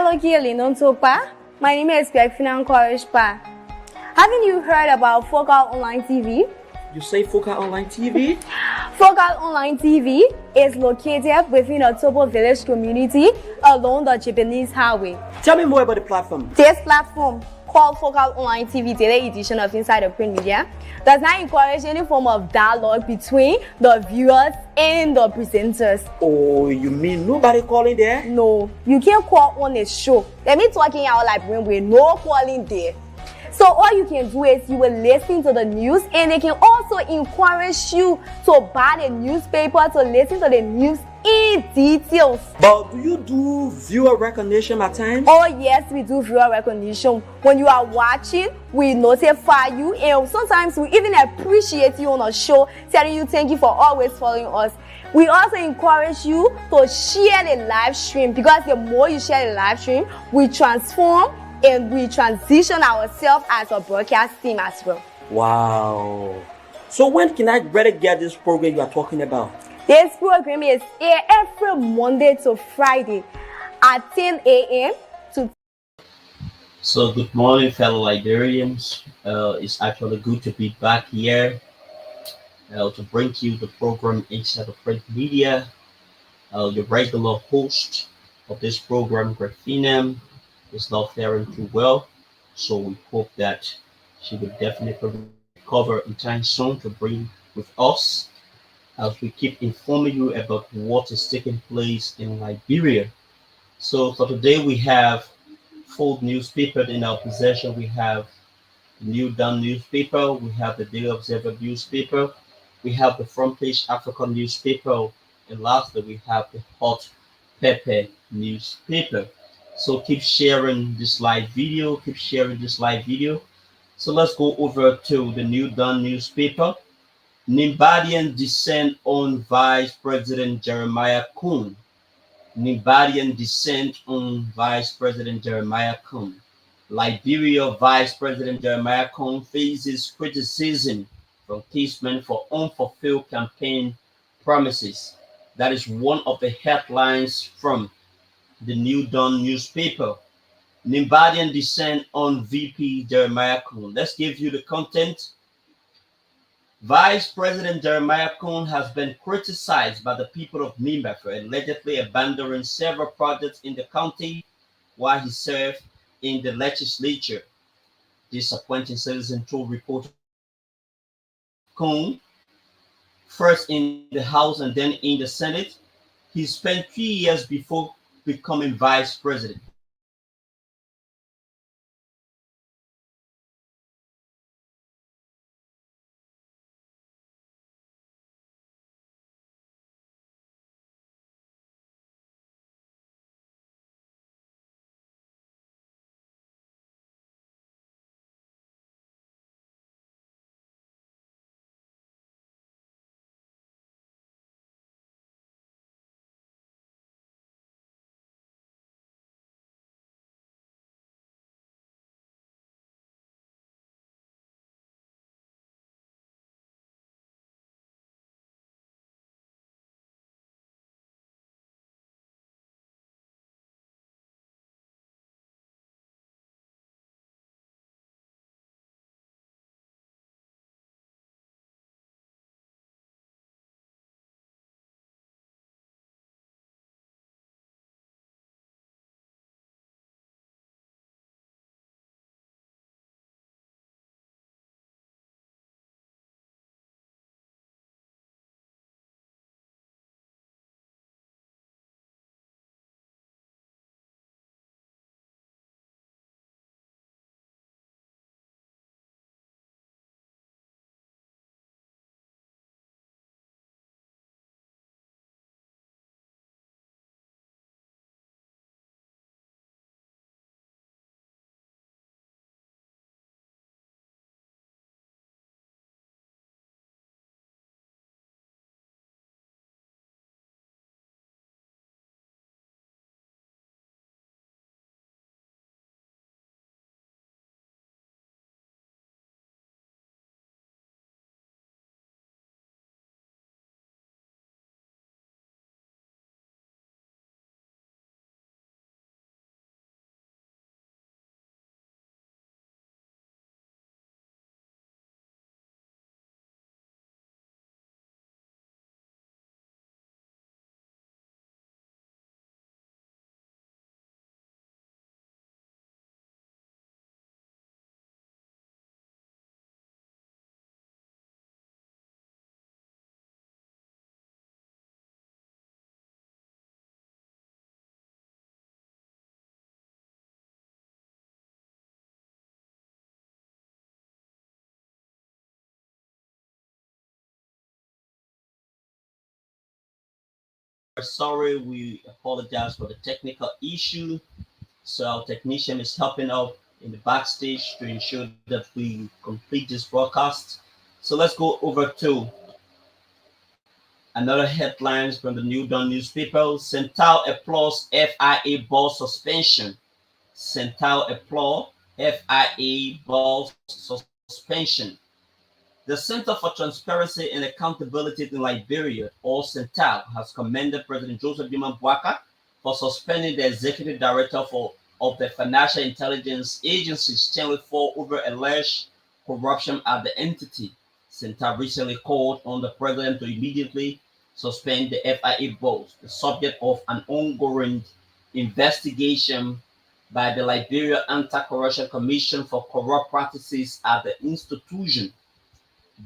Hello, Gillian Sopa. My name is Greg Finan Pa. Haven't you heard about Focal Online TV? You say Focal Online TV? Focal Online TV is located within a Tobo village community along the Japanese highway. Tell me more about the platform. This platform, called Focal Online TV Daily Edition of Inside the Print Media, does not encourage any form of dialogue between the viewers and the presenters. Oh, you mean nobody calling there? No, you can't call on a show. Let me talking out like when we're no calling there. So all you can do is you will listen to the news, and they can also encourage you to buy the newspaper to listen to the news in details. But do you do viewer recognition at times? Oh yes, we do viewer recognition. When you are watching, we notify you, and sometimes we even appreciate you on a show, telling you thank you for always following us. We also encourage you to share the live stream, because the more you share the live stream, we transform and we transition ourselves as a broadcast team as well. Wow. So when can I better get this program you are talking about? This program is here every Monday to Friday at 10 a.m. to. So good morning, fellow Liberians. It's actually good to be back here to bring you the program Inside the Print Media. Your regular host of this program, Greg Finam, is not faring too well, so we hope that she will definitely recover in time soon to bring with us as we keep informing you about what is taking place in Liberia. So for today, we have full newspaper in our possession. We have the New Dawn newspaper, we have the Daily Observer newspaper, we have the Front Page African newspaper, and lastly, we have the Hot Pepper newspaper. So keep sharing this live video, keep sharing this live video. So let's go over to the New Dawn newspaper. Nimbadian descent on Vice President Jeremiah Kuhn. Nimbadian descent on Vice President Jeremiah Kuhn. Liberia Vice President Jeremiah Kuhn faces criticism from Kisman for unfulfilled campaign promises. That is one of the headlines from the New Dawn newspaper. Nimbadian descent on VP Jeremiah Kuhn. Let's give you the content. Vice President Jeremiah Kuhn has been criticized by the people of Nimba for allegedly abandoning several projects in the county while he served in the legislature. Disappointing citizen told reporter Kuhn, first in the House and then in the Senate, he spent 3 years before becoming vice president. sorry. We apologize for the technical issue. So our technician is helping out in the backstage to ensure that we complete this broadcast. So let's go over to another headlines from the New Dawn newspaper. Central applauds FIA boss suspension. Central applaud FIA boss suspension. The Center for Transparency and Accountability in Liberia, or CENTAL, has commended President Joseph Dima Bouaka for suspending the executive director of the Financial Intelligence Agency, Stanley Ford, over alleged corruption at the entity. CENTAL recently called on the president to immediately suspend the FIA boss, the subject of an ongoing investigation by the Liberia Anti-Corruption Commission for corrupt practices at the institution.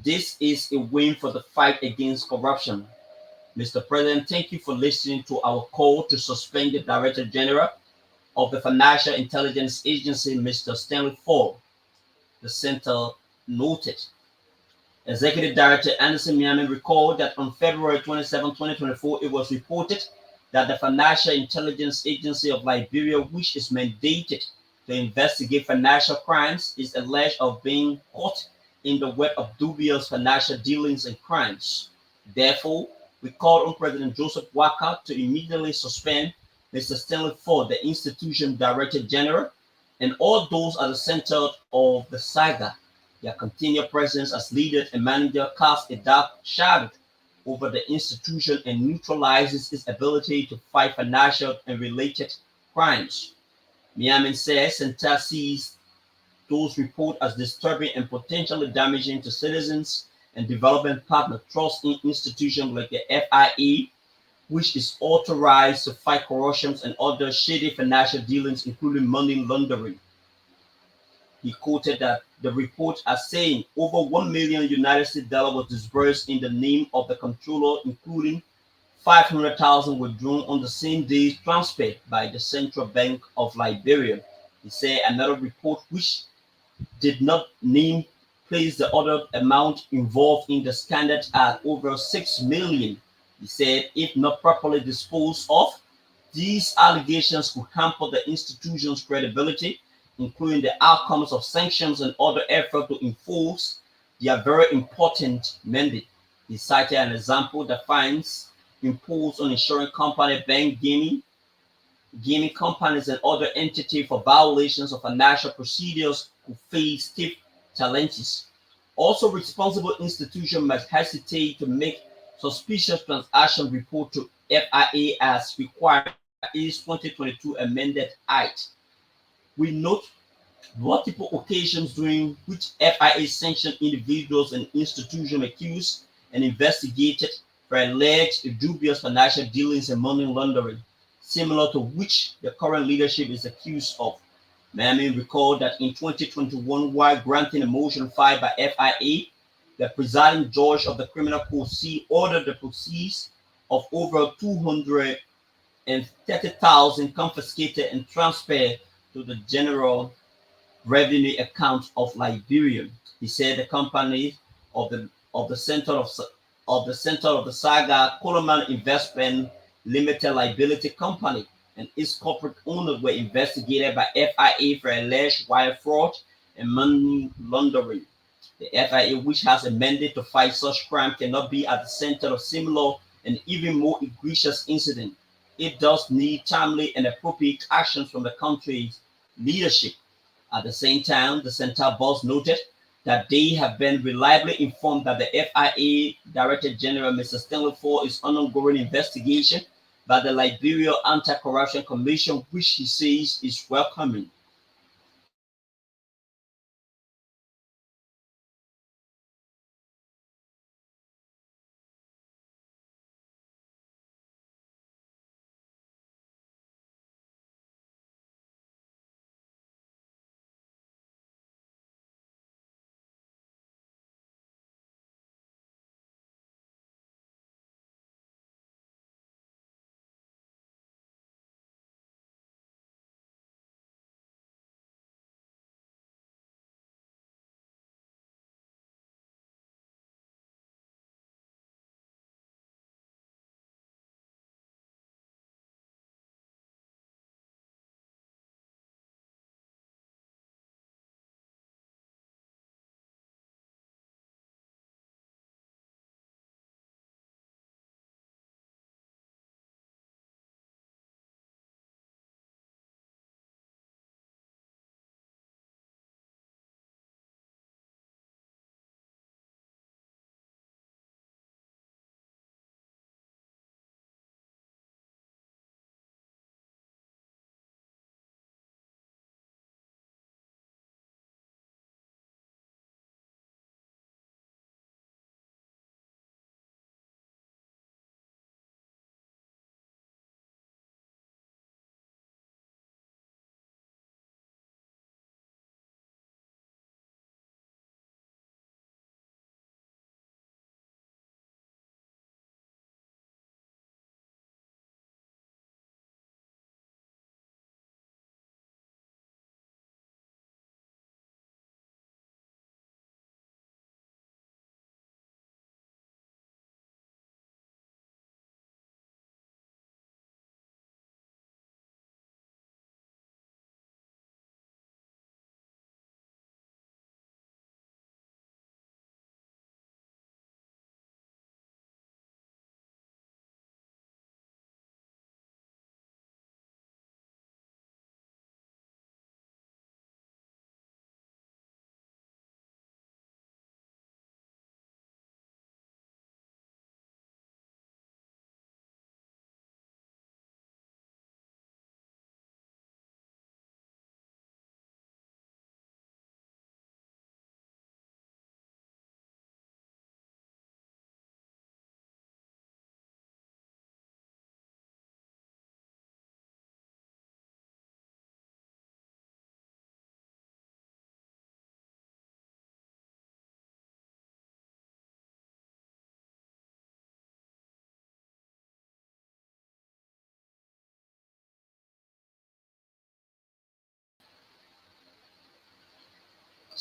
This is a win for the fight against corruption. Mr. President, thank you for listening to our call to suspend the Director General of the Financial Intelligence Agency, Mr. Stanley Ford, the center noted. Executive Director Anderson Miami recalled that on February 27, 2024, it was reported that the Financial Intelligence Agency of Liberia, which is mandated to investigate financial crimes, is alleged of being caught in the web of dubious financial dealings and crimes. Therefore, we called on President Joseph Waka to immediately suspend Mr. Stanley Ford, the institution Director General, and all those at the center of the saga. Their continued presence as leader and manager casts a dark shadow over the institution and neutralizes its ability to fight financial and related crimes. Miamin says Central sees those reports as disturbing and potentially damaging to citizens and development partner trust in institutions like the FIA, which is authorized to fight corruption and other shady financial dealings, including money laundering. He quoted that the report as saying over 1 million United States dollars was disbursed in the name of the controller, including 500,000 withdrawn on the same day transferred by the Central Bank of Liberia. He said another report, which did not name, placed the other amount involved in the scandal at over 6 million. He said if not properly disposed of, these allegations could hamper the institution's credibility, including the outcomes of sanctions and other efforts to enforce their very important mandate. He cited an example that fines imposed on insurance company bank gaming companies and other entities for violations of financial procedures who face stiff challenges. Also, responsible institutions must hesitate to make suspicious transaction report to FIA as required by its 2022 amended Act. We note multiple occasions during which FIA sanctioned individuals and institutions accused and investigated for alleged dubious financial dealings and money laundering, similar to which the current leadership is accused of. Miami recalled that in 2021, while granting a motion filed by FIA, the presiding judge of the criminal court C ordered the proceeds of over 230,000 confiscated and transferred to the general revenue account of Liberia. He said the company of the center of the saga, Coleman Investment Limited Liability Company, and its corporate owners were investigated by FIA for alleged wire fraud and money laundering. The FIA, which has a mandate to fight such crime, cannot be at the center of similar and even more egregious incidents. It does need timely and appropriate actions from the country's leadership. At the same time, the Central boss noted that they have been reliably informed that the FIA Director General, Mr. Stanley Ford, is on ongoing investigation by the Liberia Anti-Corruption Commission, which he says is welcoming.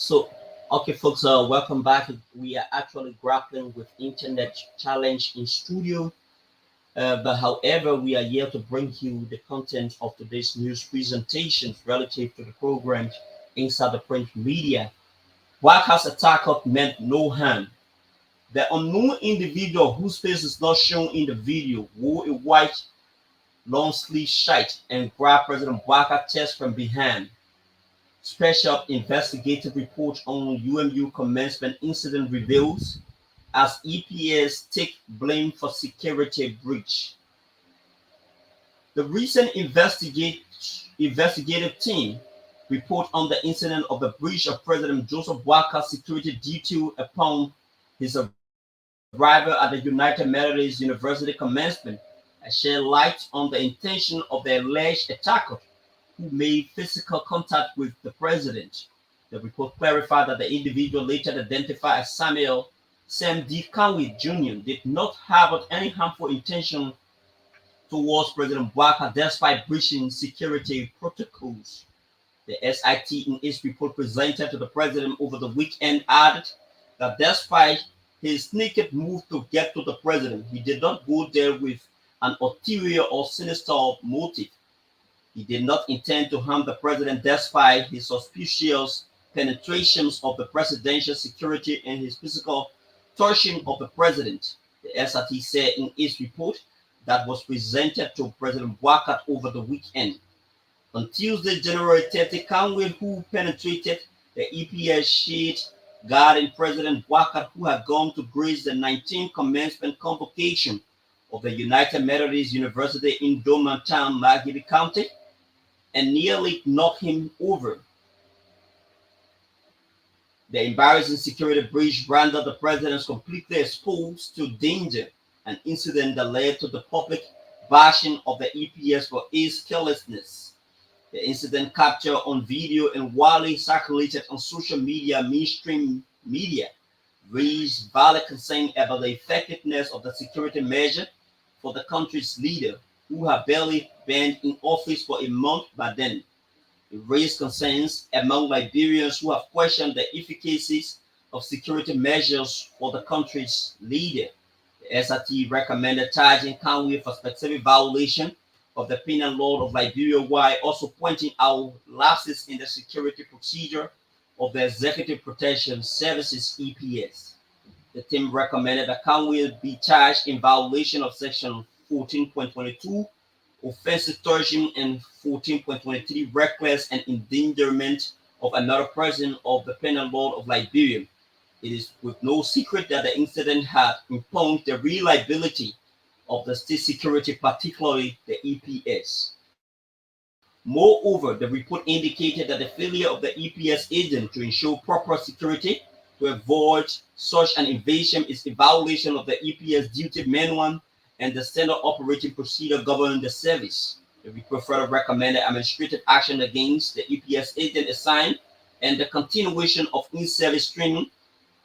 So, okay, folks, welcome back. We are actually grappling with internet challenge in studio, but however, we are here to bring you the content of today's news presentations relative to the program inside the print media. White House attacker meant no harm. The unknown individual whose face is not shown in the video wore a white long sleeve shirt and grabbed President Barack chest from behind. Special investigative report on UMU commencement incident reveals as EPS take blame for security breach. The recent investigative team report on the incident of the breach of President Joseph Walker's security detail upon his arrival at the United Methodist University commencement has shed light on the intention of the alleged attacker who made physical contact with the president. The report clarified that the individual later identified as Samuel Sam D. Conway Jr. did not have any harmful intention towards President Walker despite breaching security protocols. The SIT in its report presented to the president over the weekend added that despite his sneaky move to get to the president, he did not go there with an ulterior or sinister motive. He did not intend to harm the president despite his suspicious penetrations of the presidential security and his physical torsion of the president. The SRT said in its report that was presented to President Walker over the weekend. On Tuesday, January 30, Conway, who penetrated the EPS sheet guarding President Walker, who had gone to grace the 19th commencement convocation of the United Methodist University in Dormantown, Margate County, and nearly knocked him over. The embarrassing security breach rendered the president completely exposed to danger, an incident that led to the public bashing of the EPS for its carelessness. The incident captured on video and widely circulated on social media, mainstream media, raised valid concern about the effectiveness of the security measure for the country's leader, who had barely been in office for a month by then. It raised concerns among Liberians who have questioned the efficacy of security measures for the country's leader. The SRT recommended charging Conway for specific violation of the penal law of Liberia while also pointing out lapses in the security procedure of the Executive Protection Services EPS. The team recommended that Conway be charged in violation of Section 14.22, offensive torsion, and 14.23, reckless and endangerment of another person of the penal law of Liberia. It is with no secret that the incident had impugned the reliability of the state security, particularly the EPS. Moreover, the report indicated that the failure of the EPS agent to ensure proper security to avoid such an invasion is a violation of the EPS duty manual and the standard operating procedure governing the service. The report further recommended administrative action against the EPS agent assigned and the continuation of in-service training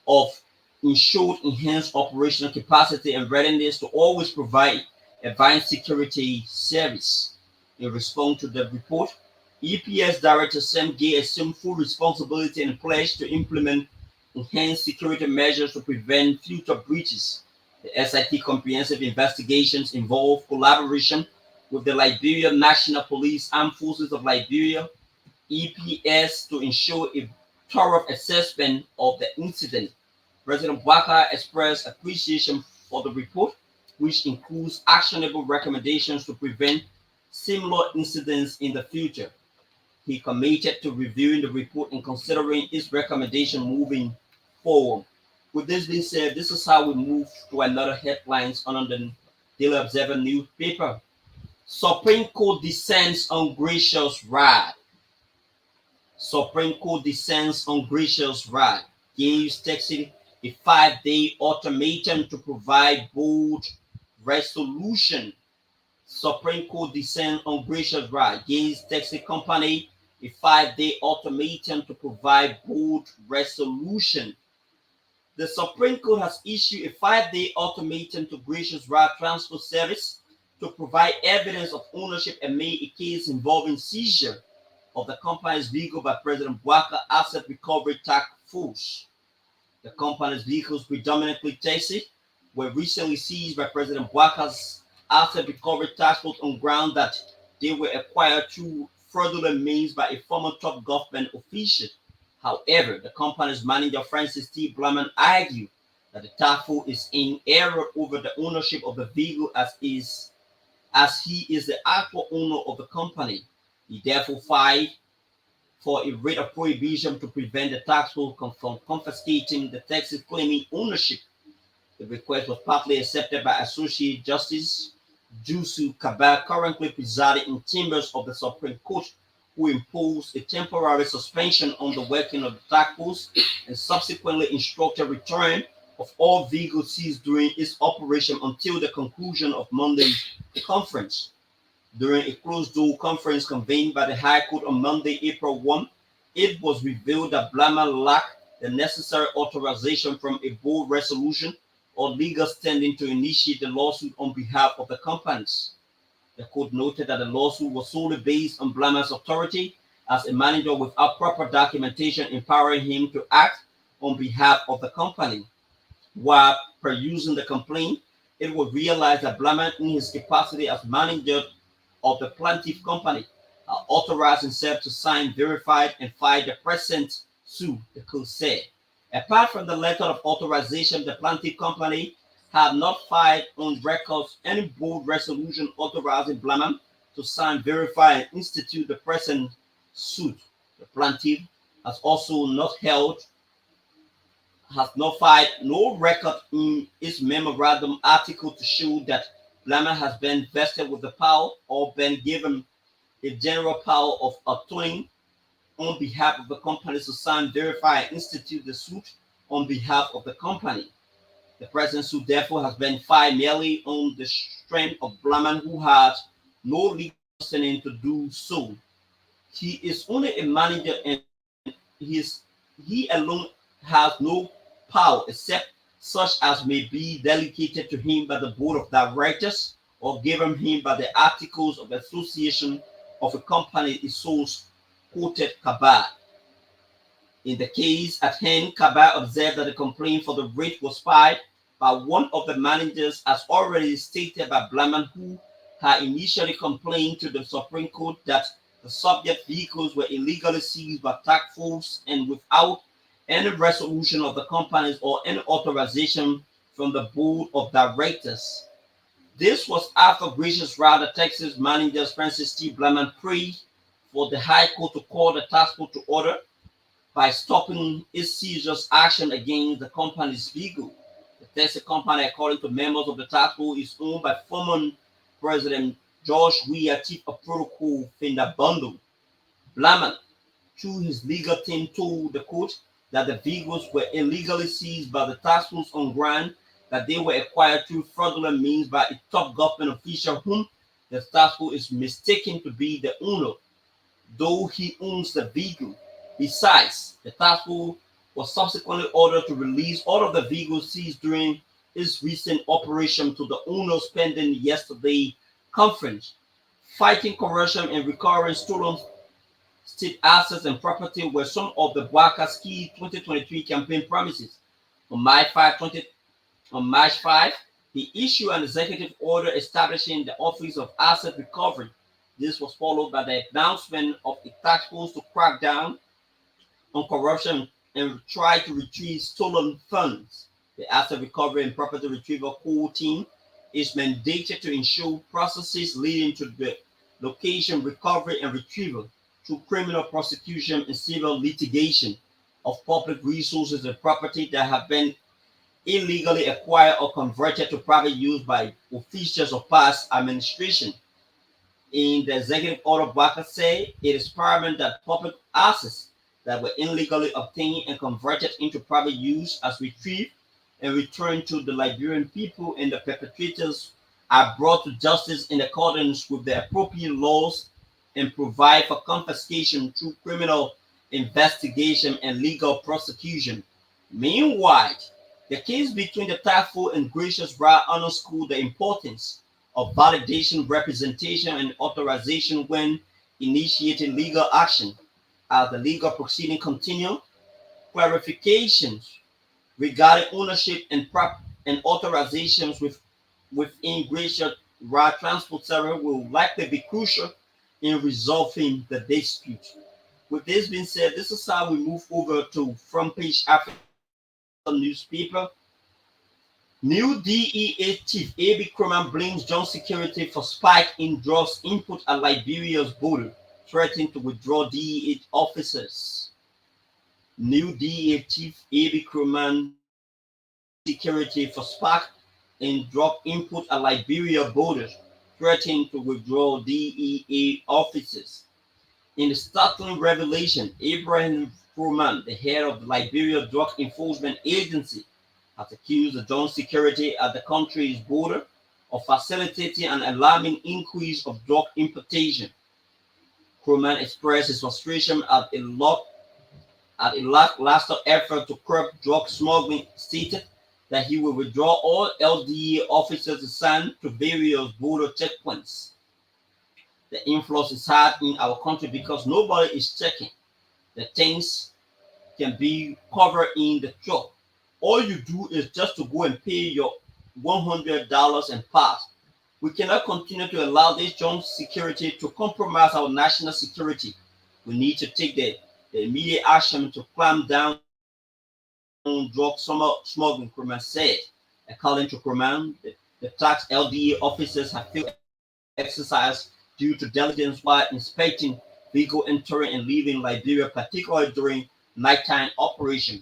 of ensured enhanced operational capacity and readiness to always provide advanced security service. In response to the report, EPS Director Sam Gay assumed full responsibility and pledged to implement enhanced security measures to prevent future breaches. The SIT comprehensive investigations involve collaboration with the Liberian National Police, Armed Forces of Liberia, EPS to ensure a thorough assessment of the incident. President Walker expressed appreciation for the report, which includes actionable recommendations to prevent similar incidents in the future. He committed to reviewing the report and considering its recommendation moving forward. With this being said, this is how we move to another headlines on the Daily Observer newspaper. Supreme Court descends on gracious ride. Supreme Court descends on gracious ride. Gives Texas a 5-day ultimatum to provide bold resolution. Supreme Court descends on gracious ride. Gives Texas company a 5-day ultimatum to provide bold resolution. The Supreme Court has issued a 5-day ultimatum to Gracious Ride Transport Service to provide evidence of ownership and made a case involving seizure of the company's vehicle by President Bouaka Asset Recovery Task Force. The company's vehicles, predominantly taxi, were recently seized by President Bouaka's Asset Recovery Task Force on ground that they were acquired through fraudulent means by a former top government official. However, the company's manager, Francis T. Blaman, argued that the task force is in error over the ownership of the vehicle as he is the actual owner of the company. He therefore filed for a writ of prohibition to prevent the tax force from confiscating the taxes claiming ownership. The request was partly accepted by Associate Justice Jusu Kabak, currently presiding in chambers of the Supreme Court, who imposed a temporary suspension on the working of the tax force and subsequently instructed return of all vehicles seized during its operation until the conclusion of Monday's conference. During a closed-door conference convened by the High Court on Monday, April 1, it was revealed that Blaman lacked the necessary authorization from a board resolution or legal standing to initiate the lawsuit on behalf of the companies. The court noted that the lawsuit was solely based on Blaman's authority as a manager without proper documentation empowering him to act on behalf of the company. While perusing the complaint, it was realized that Blaman, in his capacity as manager of the plaintiff company, authorized himself to sign, verify, and file the present suit, the court said. Apart from the letter of authorization, the plaintiff company had not filed on records any board resolution authorizing Blaman to sign, verify, and institute the present suit. The plaintiff has also not filed no record in its memorandum article to show that Blaman has been vested with the power or been given a general power of attorney on behalf of the company to sign, verify, and institute the suit on behalf of the company. The present suit, therefore, has been filed merely on the strength of Blaman, who has no legal standing to do so. He is only a manager, and he alone has no power except such as may be delegated to him by the board of directors or given him by the articles of association of a company, is source quoted Kabak. In the case at hand, Kabak observed that the complaint for the writ was filed by one of the managers, as already stated by Blaman, who had initially complained to the Supreme Court that the subject vehicles were illegally seized by task force and without any resolution of the companies or any authorization from the board of directors. This was after Gracious Rider, Texas manager Francis T. Blaman prayed for the High Court to call the task force to order by stopping its seizures action against the company's vehicle. The taxi company, according to members of the task force, is owned by former President George Weah, Chief of Protocol Fender Bundle. Blaman, through his legal team, told the court that the vehicles were illegally seized by the task force on ground that they were acquired through fraudulent means by a top government official whom the task force is mistaken to be the owner, though he owns the vehicle. Besides, the task force was subsequently ordered to release all of the vehicles seized during its recent operation to the owners pending yesterday conference. Fighting corruption and recovering stolen state assets and property were some of the Bouaka's key 2023 campaign promises. On March 5, he issued an executive order establishing the Office of Asset Recovery. This was followed by the announcement of a task force to crack down on corruption and try to retrieve stolen funds. The Asset Recovery and Property Retrieval Core Team is mandated to ensure processes leading to the location, recovery, and retrieval through criminal prosecution and civil litigation of public resources and property that have been illegally acquired or converted to private use by officials of past administration. In the executive order, Bouaka said it is paramount that public assets that were illegally obtained and converted into private use as retrieved and returned to the Liberian people, and the perpetrators are brought to justice in accordance with the appropriate laws and provide for confiscation through criminal investigation and legal prosecution. Meanwhile, the case between the task force and Gracious Rider underscored the importance of validation, representation, and authorization when initiated legal action as the legal proceeding continued. Clarifications regarding ownership and authorizations within Glacier Rail Transport Service will likely be crucial in resolving the dispute. With this being said, this is how we move over to front page African newspaper. New DEA chief A.B. Croman blames John Security for spike in drugs input at Liberia's border, threatening to withdraw DEA officers. New DEA chief A.B. Croman Security for spike in drug input at Liberia borders, threatening to withdraw DEA officers. In a startling revelation, Abraham Croman, the head of the Liberia Drug Enforcement Agency, has accused the John Security at the country's border of facilitating an alarming increase of drug importation. Croman expressed his frustration at a lackluster effort to curb drug smuggling, stated that he will withdraw all LDA officers assigned to various border checkpoints. The influx is hard in our country because nobody is checking. The things can be covered in the truck. All you do is just to go and pay your $100 and pass. We cannot continue to allow this John Security to compromise our national security. We need to take the immediate action to clamp down on drug smuggling, Croman said. According to Croman, the tax LDA officers have failed exercise due to diligence while inspecting vehicle entering and leaving Liberia, particularly during nighttime operation.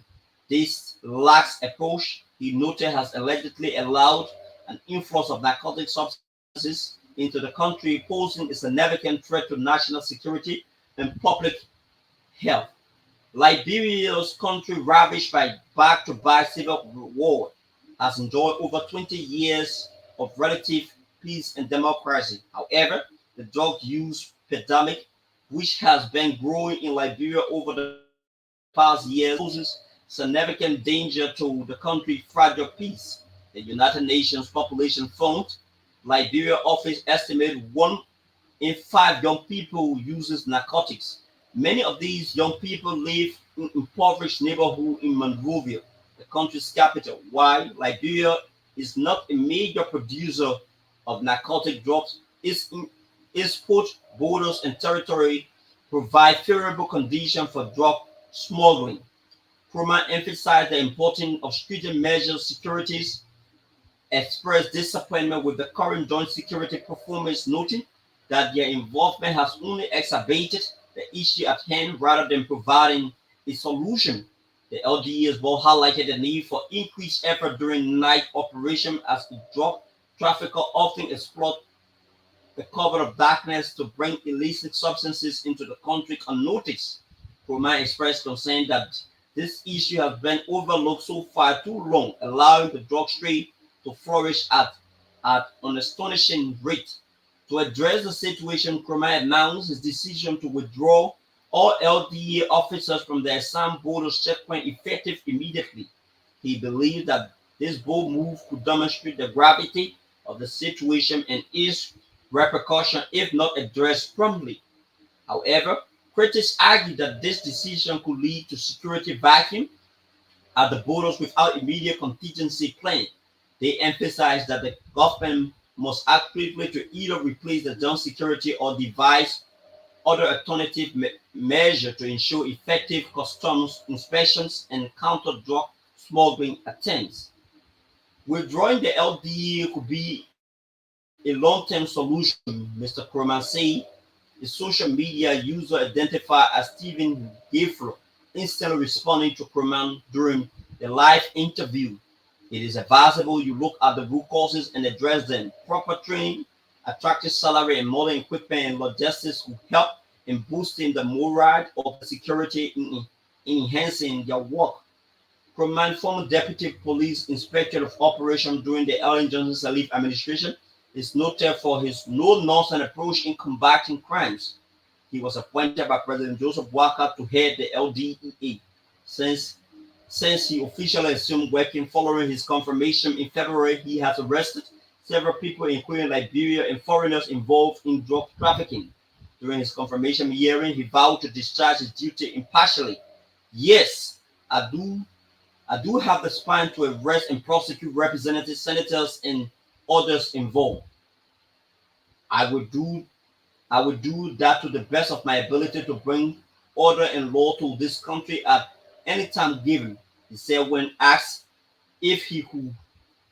This lax approach, he noted, has allegedly allowed an influx of narcotic substances into the country, posing a significant threat to national security and public health. Liberia's country, ravaged by back-to-back civil war, has enjoyed over 20 years of relative peace and democracy. However, the drug use pandemic, which has been growing in Liberia over the past years, poses significant danger to the country's fragile peace. The United Nations Population Fund Liberia office estimates 1 in 5 young people uses narcotics. Many of these young people live in impoverished neighborhoods in Monrovia, the country's capital. While Liberia is not a major producer of narcotic drugs, its port, borders, and territory provide favorable conditions for drug smuggling. Croman emphasized the importance of stringent measures. Securities expressed disappointment with the current joint security performance, noting that their involvement has only exacerbated the issue at hand rather than providing a solution. The LDA as well highlighted the need for increased effort during night operation as the drug trafficker often exploit the cover of darkness to bring illicit substances into the country unnoticed. Croman expressed concern that this issue has been overlooked so far too long, allowing the drug trade to flourish at an astonishing rate. To address the situation, Croman announced his decision to withdraw all LDA officers from the Assam borders checkpoint effective immediately. He believed that this bold move could demonstrate the gravity of the situation and its repercussion if not addressed promptly. However, critics argue that this decision could lead to security vacuum at the borders without immediate contingency plan. They emphasize that the government must act quickly to either replace the John Security or devise other alternative measures to ensure effective customs inspections and counter drug smuggling attempts. Withdrawing the LDA could be a long-term solution, Mr. Croman said. The social media user identified as Stephen Gayflow instantly responding to Croman during the live interview. It is advisable you look at the root causes and address them. Proper training, attractive salary, and modern equipment and logistics will help in boosting the morale of the security in enhancing their work. Croman, former deputy police inspector of operations during the Ellen Johnson Sirleaf administration, is noted for his no-nonsense approach in combating crimes. He was appointed by President Joseph Boakai to head the LDEA. Since he officially assumed working following his confirmation in February, he has arrested several people, including Liberia and foreigners involved in drug trafficking. The During his confirmation hearing, he vowed to discharge his duty impartially. Yes, I do have the spine to arrest and prosecute representatives, senators, and others involved. I would do I would do that to the best of my ability to bring order and law to this country at any time given, he said when asked if he could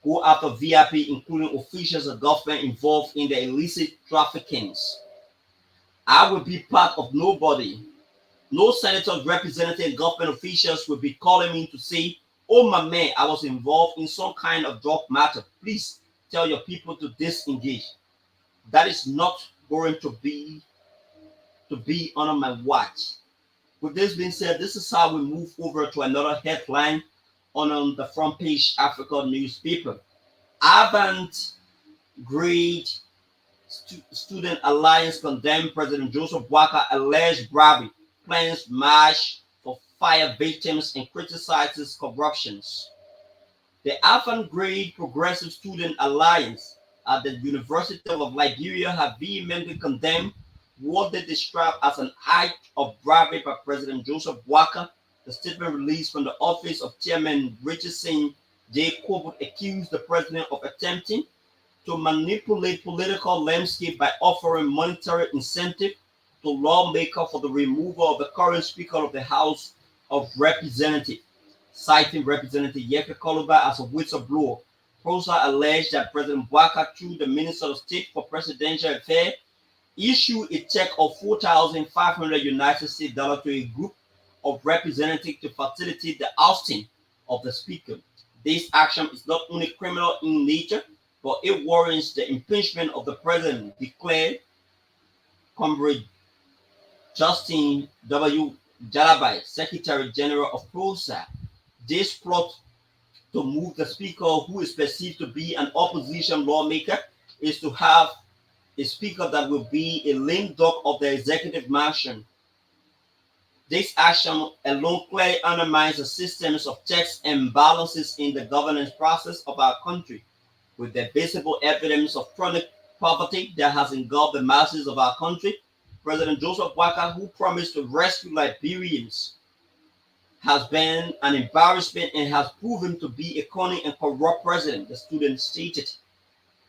go after VIP, including officials of government involved in the illicit traffickings. I will be part of nobody. No senators, representatives, and government officials will be calling me to say, oh my man, I was involved in some kind of drug matter. Please tell your people to disengage. That is not going to be on my watch. With this being said, this is how we move over to another headline on the front page Africa newspaper. Avant Grade Student Alliance condemned President Joseph Boakai alleged bribery, plans march for fire victims, and criticizes corruptions. The Avant Grade Progressive Student Alliance at the University of Liberia have vehemently condemned what they describe as an act of bribery by President Joseph Boakai. The statement released from the office of Chairman Richardson J. Corbett accused the president of attempting to manipulate political landscape by offering monetary incentive to lawmakers for the removal of the current Speaker of the House of Representatives. Citing Representative Yeke Koluba as a whistleblower, Prosa alleged that President Boakai, through the Minister of State for Presidential Affairs, issued a check of 4,500 United States dollars to a group of representatives to facilitate the ousting of the Speaker. This action is not only criminal in nature, but it warrants the impeachment of the president, declared Comrade Justin W. Jalabai, Secretary General of PROSA. This plot to move the speaker, who is perceived to be an opposition lawmaker, is to have a speaker that will be a lame duck of the executive mansion. This action alone clearly undermines the systems of checks and balances in the governance process of our country, with the visible evidence of chronic poverty that has engulfed the masses of our country. President Joseph Boakai, who promised to rescue Liberians, has been an embarrassment and has proven to be a cunning and corrupt president, the student stated.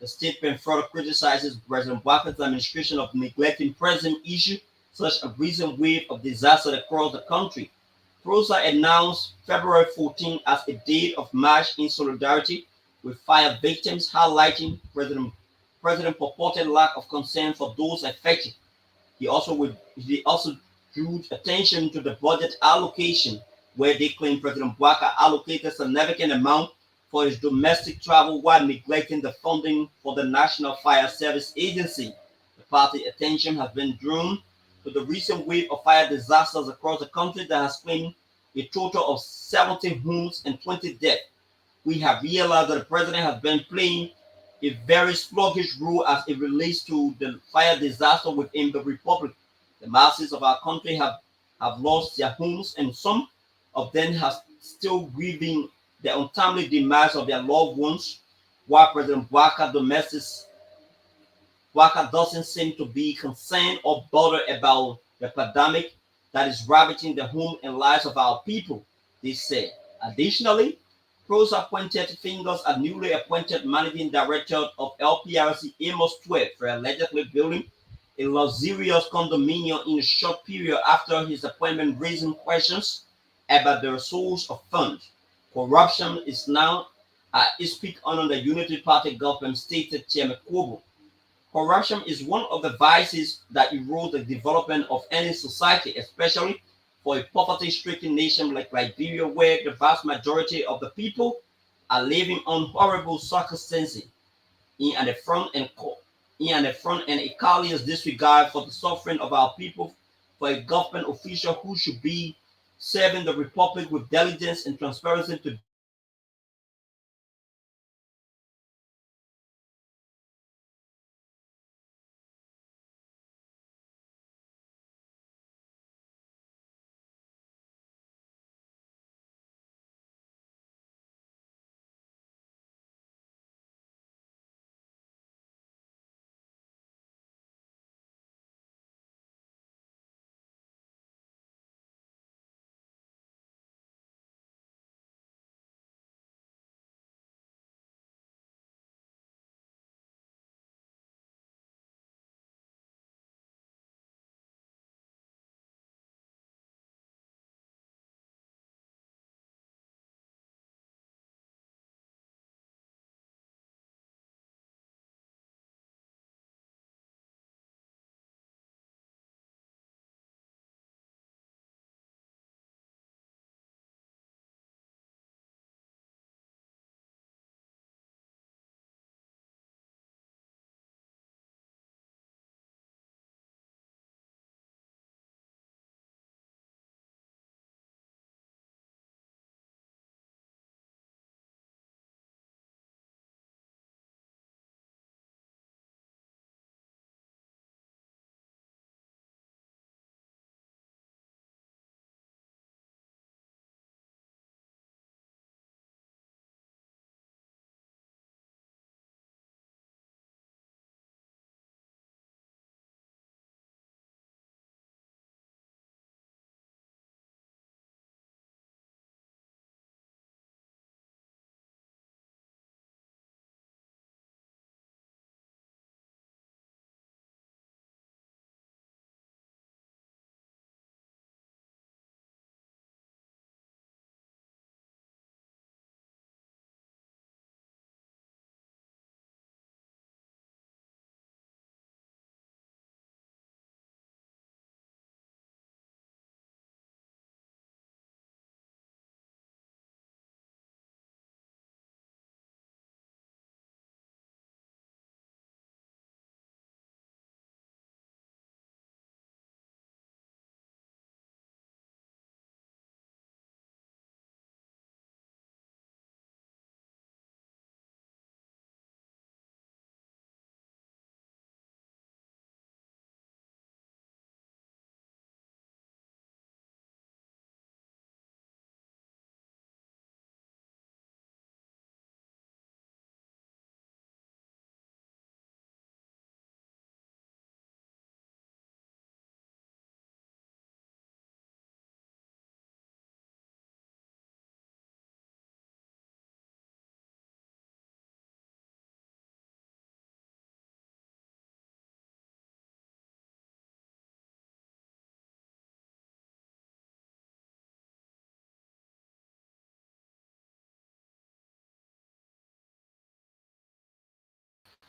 The statement further criticizes President Boakai's administration of neglecting present issues such a recent wave of disaster across the country. PROSA announced February 14 as a date of march in solidarity with fire victims, highlighting President purported lack of concern for those affected. He also drew attention to the budget allocation, where they claim President Boakai allocated a significant amount for his domestic travel while neglecting the funding for the National Fire Service Agency. The party attention has been drawn to the recent wave of fire disasters across the country that has claimed a total of 70 homes and 20 deaths. We have realized that the president has been playing a very sluggish role as it relates to the fire disaster within the republic. The masses of our country have lost their homes, and some of them have still grieving the untimely demise of their loved ones, while President Boakai doesn't seem to be concerned or bothered about the pandemic that is ravaging the home and lives of our people, they said. Additionally, PROSA pointed fingers at newly appointed managing director of LPRC Amos 12 for allegedly building a luxurious condominium in a short period after his appointment, raising questions about the source of funds. Corruption is now at its peak under the Unity Party government, stated Chairman Kobo. Corruption is one of the vices that erode the development of any society, especially for a poverty-stricken nation like Liberia, where the vast majority of the people are living on horrible circumstances in an affront and a callous disregard for the suffering of our people, for a government official who should be serving the republic with diligence and transparency to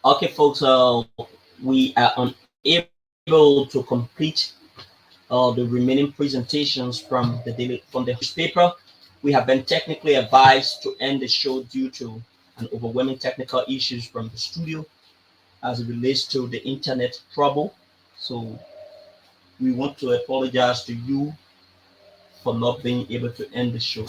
Okay, folks, we are unable to complete the remaining presentations from the newspaper. We have been technically advised to end the show due to an overwhelming technical issues from the studio as it relates to the internet trouble. So we want to apologize to you for not being able to end the show.